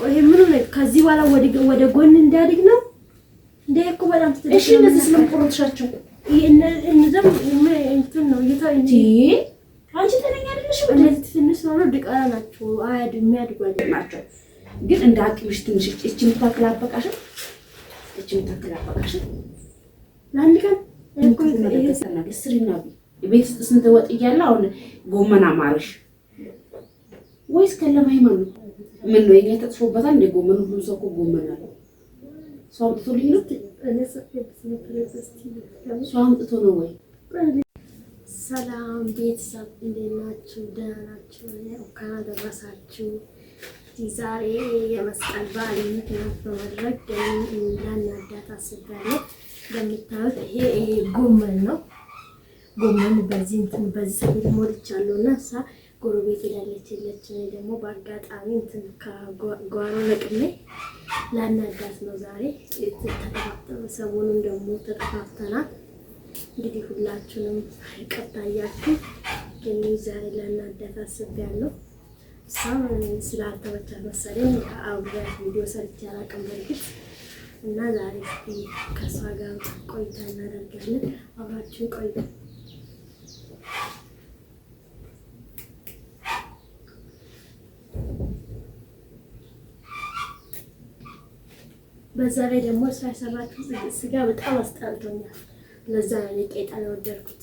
ይሄ ምን ነው? ከዚህ በኋላ ወደ ጎን እንዳድግ ነው እንዴ? እኮ በጣም ትልቅ። እሺ እነዚህ ስለምቆርጥሻቸው እነዛም እንትን ነው ይታይኝ። አንቺ ተነኛ አይደለሽ? እነዚህ ትንሽ ነው ድቃላ ናቸው። አያድ የሚያድጉ አይደላቸው። ግን እንደ አቅምሽ ትንሽ እቺን ታክላበቃሽ ለአንድ ቀን እኮ ስሪና ቤት ውስጥ ስንት ወጥ እያለ አሁን ጎመን አማረሽ ወይስ ከለማይማን ነው? ምን ነው የኛ ተጥፎበታል እንደ ጎመን ሁሉ ሰው እኮ ጎመን አለ። ሰው አምጥቶልኝ ነው ሰው አምጥቶ ነው ወይ? ሰላም ቤተሰብ እንዴት ናችሁ? ደህና ናችሁ? እንኳን አደረሳችሁ። ዛሬ የመስቀል በዓል ምክንያት በማድረግ ለእናዳት አስቤያለሁ። እንደምታዩት ይሄ ጎመን ነው። ጎመን በዚህ ሰዓት ሞልቻለሁ እና እሷ ጎረቤት ሄዳለች። እኔ ደግሞ በአጋጣሚ እንትን ከጓሮ ለቅሜ ለእናዳት ነው ዛሬ ተጠፋፍተን። ሰሞኑን ደግሞ ተጠፋፍተናል። እንግዲህ ሁላችሁንም ይቅርታ እያልኩ ግን ዛሬ ለእናዳት አስቤያለሁ። እሷም ስላልተመቻት መሰለኝ አብሬያት ቪዲዮ ሰርቼ አላውቅም በእርግጥ እና ዛሬ ከእሷ ጋር ቆይታ እናደርጋለን። አብራችሁ ቆዩ። በዛ ላይ ደግሞ እሷ የሰራችው ስጋ በጣም አስጠልቶኛል። ለዛ ነው ቄጣን የወደድኩት።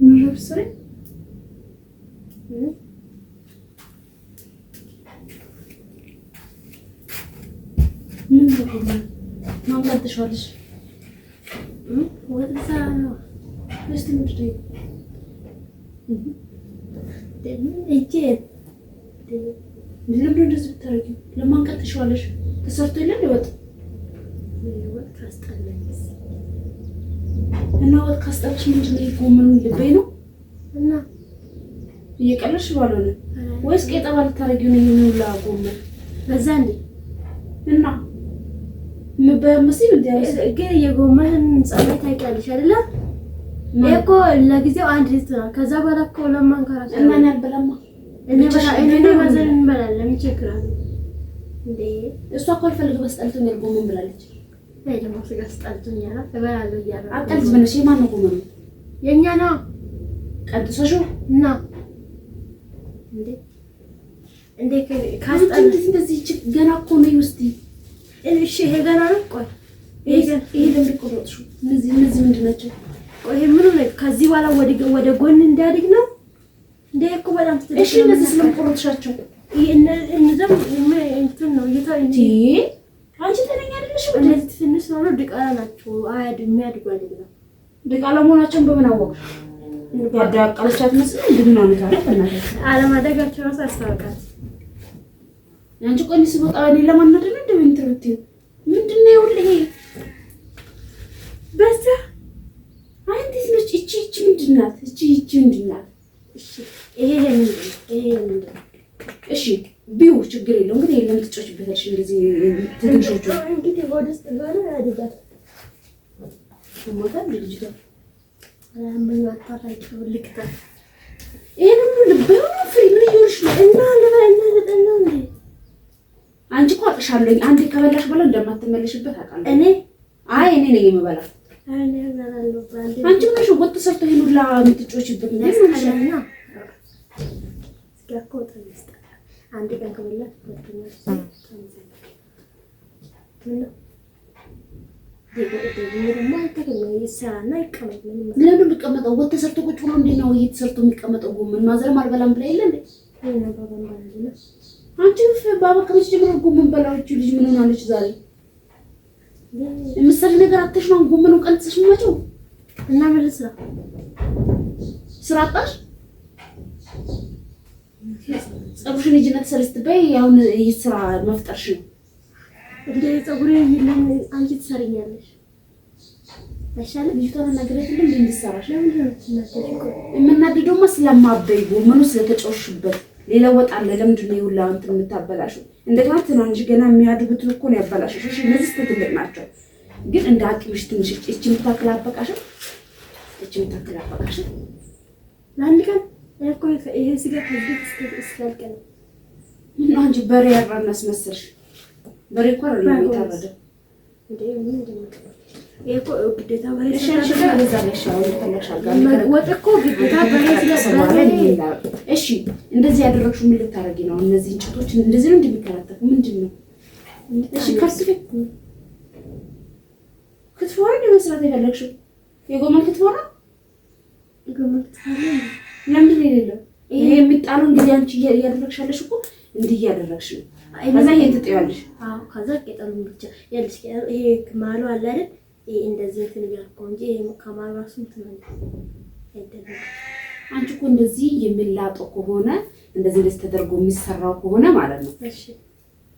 Mudrosai. Não dá de olhos. What is that? Mas tem muito tempo. ለምን እንደዚህ ብታረጊው? ለማንቀጥሽ ዋለሽ? ተሰርቶ የለም ይወጥ ወጥ ካስጠላኝ እና ወጥ ካስጠላሽ ምንድን ነው ጎመኑ ልቤ ነው እና እየቀለድሽ ባልሆነ ወይስ ቄጠባ ልታረጊው ነው? የሚውላ ጎመን በዛ እንዴ እና ምበመስል ግን የጎመን ጸባይ ታውቂያለሽ አይደለ? እኮ ለጊዜው አንድ ልትራ ከዛ በኋላ እኮ ለማን ካራሽ እና እኔ አልበላማ እኔ በዘን እንበላለን። ምን ችግር አለ እንዴ? እሷ እኮ አልፈልግም አስጠልቶኛል ጎመን ብላለች። አይ ደግሞ ስጋ አስጠልቶኛል እበላለሁ እያለ አጣልት በነሽ ማን ነው ጎመኑ? የኛ ነው ቀጥሶሽ እና እንዴ ካስጠልት እንደዚህ ገና እኮ ነው ውስጥ እሺ ይሄ ገና ነው። ቆይ ይሄ ለምቆረጥሹ እነዚህ ምንድን ናቸው? ቆይ ምን ነው? ከዚህ በኋላ ወደ ጎን እንዳድግ ነው እንዴ? እኮ በጣም ትልቅ። እሺ እነዚህ ስለምቆረጥሻቸው እነዛም እንትን ነው ይታይኝ። አንቺ ተነኛ አይደለሽ? እነዚህ ትንሽ ነው ድቃላ ናቸው። አያድ የሚያድጉ አይደለም። ድቃላ መሆናቸውን በምን አወቅሽ? ያዳቀለቻት መስሎኝ እንዴ ነው ታዲያ? በእናትሽ አለማደጋቸው ራሱ ያስታውቃል። አንቺ ቆይ ሲወጣ እኔ ለማናደድ እንደ ኢንተርቪው ምንድነው ይኸውልህ በዛ አንተ ስነች እቺ ምንድን ናት? እቺ ምንድን ናት? እሺ ይሄ ምንድን ነው? እሺ ቢው ችግር የለውም ግን የለም ትጮችበታለሽ እንደዚህ ትንሾቹ እንግዲህ ወደስ ተጋራ ያድጋል ሞታል ልጅቷ ምን አታራጭው ልክታ ይሄን ሁሉ ልበው ፍሪ ምን ይወርሽ ነው እና ለበእና እንዴ? አንቺ እኮ አጥሻለኝ አንዴ ከበላሽ በኋላ እንደማትመለሽበት አውቃለሁ። እኔ ነኝ የምበላው። እኔ እበላለሁ ባንዴ። አንቺ ምንሽ ወጥ ሰርቶ ይሄን ሁላ የምትጮችበት ነው ያስጠላኛ። እስኪ ተነስተ አንዴ ቀን ከበላሽ ወጥተኛል ደግሞ አይተከለ ይሰራና ይቀመጥ ለምን ቢቀመጠው ወጥ ሰርቶ ቁጭ ብሎ እንዴ ነው እየተሰርቶ የሚቀመጠው? ጎመን ማዘርም አልበላም ብላ የለ እንዴ? እና ባባን ባለና አንቺ ባባ ከመቼ ጀምሮ ጎመን በላዎች ልጅ ምን ሆናለች ዛሬ? የምትሰሪ ነገር አጥተሽ ነው ጎመኑ ቀንጥሰሽ የምትመጪው? እና ምን ልስራ? ስራ አጣሽ? ፀጉርሽን ሂጂና ተሰልስትበይ አሁን ስራ መፍጠርሽ ነው እንደ ፀጉሬን ይልን አንቺ ትሰሪኛለሽ አይሻልም? ልጅቷን ነግረሽልኝ እንድትሰራሽ ለምን ነው የምናደደውማ? ስለማበይ ጎመኑ ስለተጨውሽበት ሌላ ወጥ አለ። ለምንድን ነው ይውላ እንትን የምታበላሽው? እንደገና ትናንሽ ገና የሚያድጉትን እኮ ነው ያበላሽሽ። እሺ እነዚህ ትልቅ ናቸው፣ ግን እንደ አቅምሽ ትንሽ እቺ የምታክላበቃሽ ለአንድ ቀን እኮ ይሄ ስጋ ከዚህ እስከ ነው። ምን አንቺ በሬ ያራናስ መሰልሽ? በሬ እኮ አይደለም የታረደ እንዴ ምን እንደምን እኮ ግዴታ በሬ ወጥ እኮ ግዴታ በሬ ስለሰማለ። እሺ እንደዚህ ያደረግሽው ምን ልታረጊ ነው? እነዚህ እንጨቶች እንደዚህ ነው እንደሚከራተፉ ምንድን ነው? እሺ ከስፊ ክትፎ ነው መስራት የፈለግሽው? የጎመን ክትፎ ነው? የጎመን ክትፎ ነው። ለምን የሌለው ይሄ የሚጣለው እንግዲህ አንቺ እያደረግሻለሽ እኮ እንዲህ እያደረግሽ ነው። ከዛ ይሄን ትጥያለሽ። አዎ ከዛ ቀጠሉን ብቻ ያልሽ ይሄ ማሉ አለ አይደል? ይሄ እንደዚህ እንትን ያልከው እንጂ ይሄ ከማሉ ራሱ እንትን አይደለም። አንቺ እኮ እንደዚህ የሚላጠው ከሆነ እንደዚህ ተደርጎ የሚሰራው ከሆነ ማለት ነው። እሺ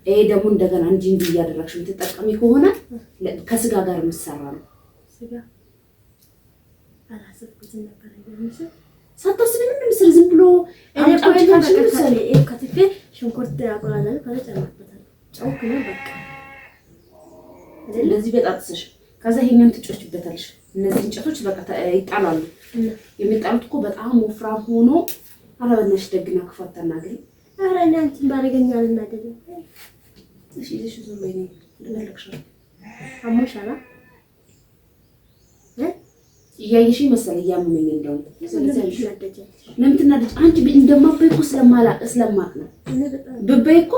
ይሄ ደግሞ እንደገና እንጂ እንዲህ እያደረግሽ የምትጠቀሚ ከሆነ ከስጋ ጋር የሚሰራ ነው። ስጋ አላሰብኩትም ነበር አይደል? ሳታስቢ ምን ምስል ዝም ብሎ ከትፌ ሽንኩርት ያቆላል ከጨመርበታል ጨውክ ነው በቃ እንደዚህ በጣጥሰሽ ከዛ ይሄንን ትጮችበታለሽ። እነዚህ እንጨቶች በቃ ይጣላሉ። የሚጣሉት እኮ በጣም ወፍራም ሆኖ አረበናሽ ደግና ክፋት ተናገሪ። ኧረ እኔ አንቺን ባረገኛል እና አይደለም። እሺ እሺ ዝም በይ ነው ለለክሽ አሞሻላ እያየሽ መሰለ እያመመኝ እንደው ለምን ትናደጅ? አንቺ እንደማበይ እኮ ስለማቅ ነው ብበይ እኮ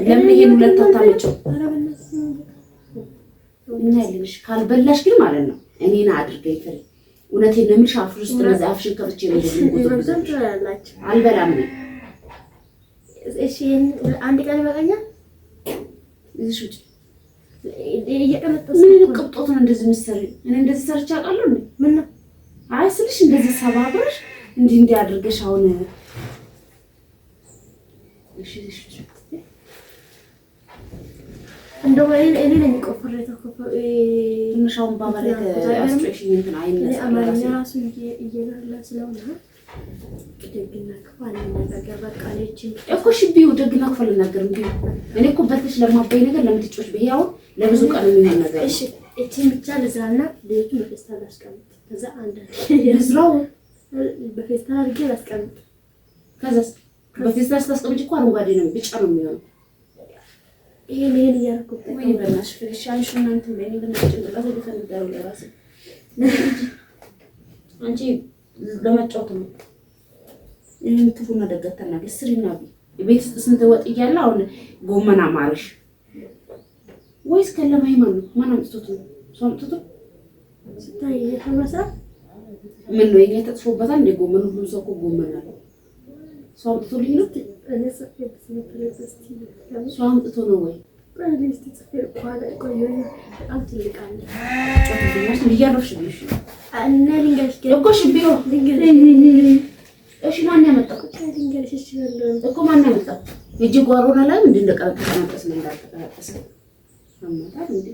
ለምን ይሄን ሁለት አታመጪው? እና ያለሽ ካልበላሽ ግን ማለት ነው እኔና አድርገኝ ፍሬ እውነቴን ነው የምልሽ። አፍሽ ውስጥ ነው አፍሽን ከፍቼ ነው አልበላም ነው። እሺ አንድ ቀን ይበቃኛል። እሺ ምን ቅብጦት ነው እንደዚህ ምሰሪ? እኔ እንደዚህ ሰርቻ አውቃለሁ እንዴ? ምን ነው አይ ስልሽ እንደዚህ ሰባብረሽ እንዲህ አድርገሽ አሁን እሺ እንደው እኔ ነኝ ቆፍሬታ ትንሻውን ባባለከ አስትሬሽን እንትን አይነሳ አማርኛ ራሱ እየላላ ስለሆነ ደግና ክፋል ነገር በቃ ለቺ እኮ ሽቢው ደግና ክፋል ነገር እንዴ እኔ እኮ በልተሽ ለማባይ ነገር ለምትጮች በያው ለብዙ ቀን የሚሆን ነገር እሺ እቺን ብቻ ለዛና ለቱ በፌስታል አስቀምጥ። ከዛ አንድ ለዝራው በፌስታል አድርጌ አስቀምጥ። ከዛስ በፌስታል አስቀምጪ እኮ አረንጓዴ ነው ቢጫ ነው የሚሆነው። ይሄን ያርኩት ወይ በእናትሽ ፍሪሻንሽ እናንተ በእኔ በመጨረሻው ለተፈነዳው ለራስ አንቺ ለማጫወት ነው እንትፉና ደገተና ገስሪና ቤት ውስጥ ስንት ወጥ እያለ አሁን ጎመና ማርሽ ወይስ ከለማይ ማን አምጥቶት ነው? ሰው አምጥቶት ስታይ የተመሳ ምን ነው ይሄ ተጥፎበታል እንደ ጎመን ሁሉ ሰው እኮ ጎመን አለ። ሰው አምጥቶልኝ ነው ሰው አምጥቶ ነው ወይ? ፕራይቬት ጽፈር ቋዳ ቆየኝ በጣም ትልቃለ ጨፍልኛሽ ልያረፍሽ ልሽ እና ልንገርሽ እኮ ሽቢዮ እሺ ማን ያመጣው? ልንገርሽ እኮ ማን ያመጣው? እጅ ጓሮና ላይ ምንድን እንደቀረጠ ተመጣስ ነው እንዳልተቀረጠሰ አማታል እንዴ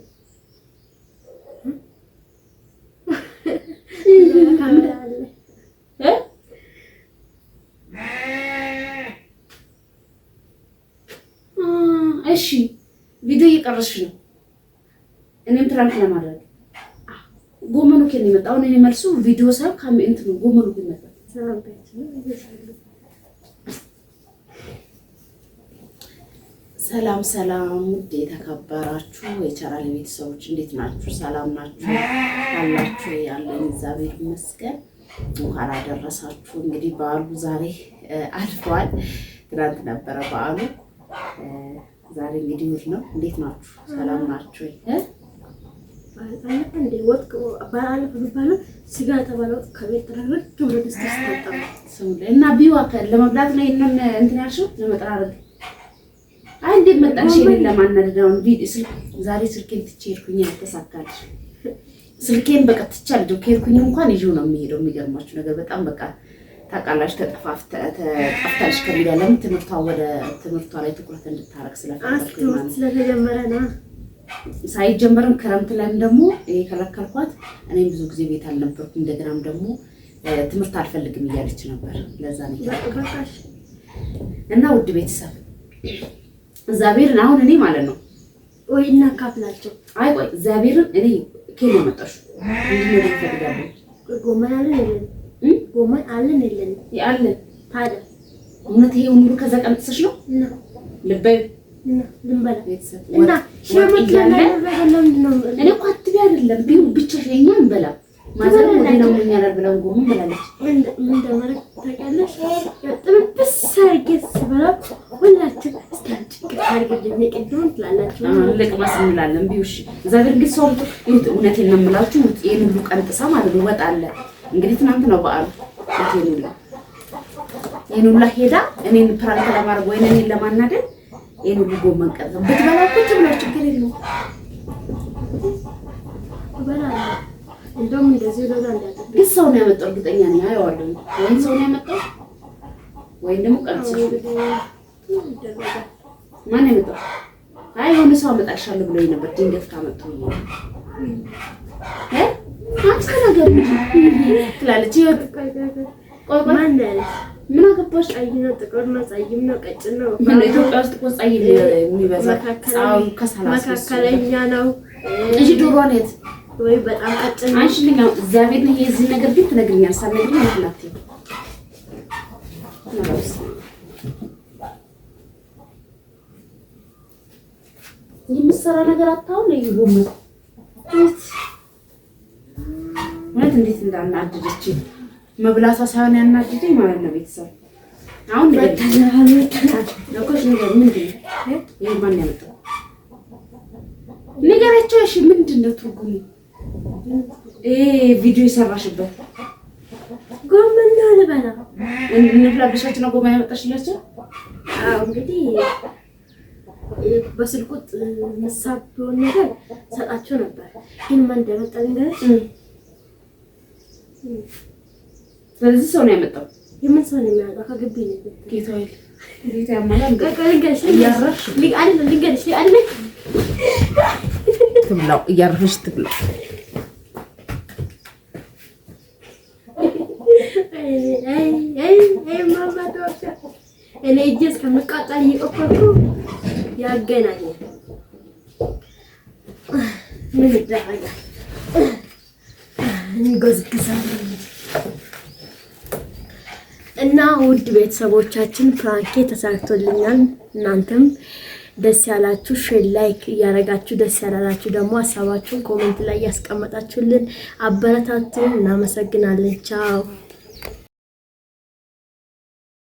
እሺ ቪዲዮ እየቀረስሽ ነው። እኔም ፕራንክ ለማድረግ ጎመኑ ከኔ መጣው እኔ መልሱ ቪዲዮ ሳይሆን ካሜንት ነው ጎመኑ ግን መጣ። ሰላም ሰላም ውድ የተከበራችሁ የቻናል ቤተሰቦች እንዴት ናችሁ? ሰላም ናችሁ? አላችሁ? ያለን እግዚአብሔር ይመስገን። እንኳን አደረሳችሁ። እንግዲህ በዓሉ ዛሬ አልፏል። ትናንት ነበረ በዓሉ። ዛሬ እንግዲህ እሑድ ነው። እንዴት ናችሁ? ሰላም ናችሁ? እንዴ ወጥ በዓል በሚባለው ስጋ ተባለው ከቤት ተረረክ ብሎ ደስታ ተጣጣ እና ቢዋከ ለመብላት ነው ይሄንን እንትን ያልሽው ለመጠራረግ አይ እንዴት መጣሽ? ይሄን ለማናደዳው ቪዲዮ ዛሬ ስልኬን ትቼ ሄድኩኝ። አልተሳካልሽ። ስልኬን በቃ ትቻለሁ። ከሄድኩኝ እንኳን ይዤው ነው የሚሄደው። የሚገርማችሁ ነገር በጣም በቃ ታውቃላችሁ ተጠፋፍታለች ከሚዲያ ለምን ትምህርቷ ላይ ትኩረት እንድታረግ ስለፈለኩኝ ማለት ስለተጀመረ ነው። ሳይጀመርም ክረምት ላይም ደግሞ የከለከልኳት እኔም ብዙ ጊዜ ቤት አልነበርኩም። እንደገናም ደግሞ ትምህርት አልፈልግም እያለች ነበር። ለዛ ነው በቃሽ። እና ውድ ቤተሰብ እግዚአብሔርን አሁን እኔ ማለት ነው ወይ እናካፍላቸው። አይ ቆይ እግዚአብሔርን እኔ ከኔ መጣሽ እንዴ ነው ይፈልጋለሁ። ጎመን አለን የለን? ጎመን አለን የለን? ያለን ታዲያ እውነት ይሄ ሁሉ ከዛ ቀምጥሰሽ ነው እና ልበይ ልንበላ ቤተሰብ እና ሸመት ለምን ነው እኔ እኮ አትቢ አይደለም ቢው ብቻ የኛ እንበላ ማዘር ወደ ነው ምን ያደርግ ብለው ጎመን ብላለች። ምን እንደማረግ ታውቂያለሽ? ጥብስ አድርጌስ በላ ሁላችን ስታንጭ አድርገን ቅድም ትላላችሁ ለቅማስ እንላለን ቢውሽ እግዚአብሔር ግን ሰው እውነቴን ነው የምላችሁ ይሄን ሁሉ ቀንጥሳ ማለት ነው ወጣለ። እንግዲህ ትናንት ነው በዓሉ ይሄን ሁሉ ሄዳ እኔን ፕራንክ ለማድረግ ወይ እኔን ለማናደድ ይሄን ሁሉ ጎመን ቀርጸ ብትበላው ቁጭ ብለው ችግር የለውም እበላለሁ። እንደውም እንደዚህ ወደ እንዳትል ግን ሰው ነው ያመጣው እርግጠኛ ነኝ። አየዋለሁ ወይ ሰው ነው ያመጣው ወይ ደግሞ ቀርጸሽ ማን ያመጣው? አይ የሆነ ሰው አመጣልሻለሁ ብሎኝ ነበር ድንገት ካመጣው አንቺ ነገር ትላለች። ቆይ ማን ያለሽ? ምን አገባሽ? ቀይ ነው ጥቁር ነው ጸይም ነው ቀጭን ነው? ምን ኢትዮጵያ ውስጥ እኮ ጸይም የሚበዛ መካከለኛ ነው እንጂ ዶሮ ነው ወይ በጣም ቀጭን ነው? አንቺ ልኛው እግዚአብሔር ነው የዚህ ነገር ግን ትነግሪኛለሽ ሳትነግሪኝ ምክንያት የምትሰራ ነገር አታው ነው ይጎመት ማለት እንዴት እንዳናደደች መብላቷ ሳይሆን ያናደደኝ ማለት ነው። ቤተሰብ አሁን ለኮሽ ነገር ምንድን ነው ይሄ ማን ያመጣው ነገራቸው? እሺ ምንድነው ትርጉሙ? ቪዲዮ ይሰራሽበት ጎመን ነው ልበላ እንፍላብሻች ነው ጎመን ያመጣሽላችሁ? አዎ እንግዲህ በስልኩት መሳብ ቢሆን ነገር ሰጣቸው ነበር ግን ማን እንደመጣ ልንገርሽ? ስለዚህ ሰው ነው ያመጣው። የምን ሰው ነው የሚያመጣው? ከግቢ ነው ጌታዬ ጌታ ያማላል ልንገርሽ ልንገርሽ አይደል ትብላው እያረፈሽ ትብላው። አይ ማማ ተወጣ እኔ እጄስ ከመቃጠል እየቆፈርኩ ያገናኛል። ምን ይደረጋል? እንጎዝግዛለን። እና ውድ ቤተሰቦቻችን ፕራንኬ ተሳክቶልኛል። እናንተም ደስ ያላችሁ ሼር ላይክ እያደረጋችሁ ደስ ያላላችሁ ደግሞ ሀሳባችሁን ኮሜንት ላይ ያስቀመጣችሁልን አበረታቱን። እናመሰግናለን። ቻው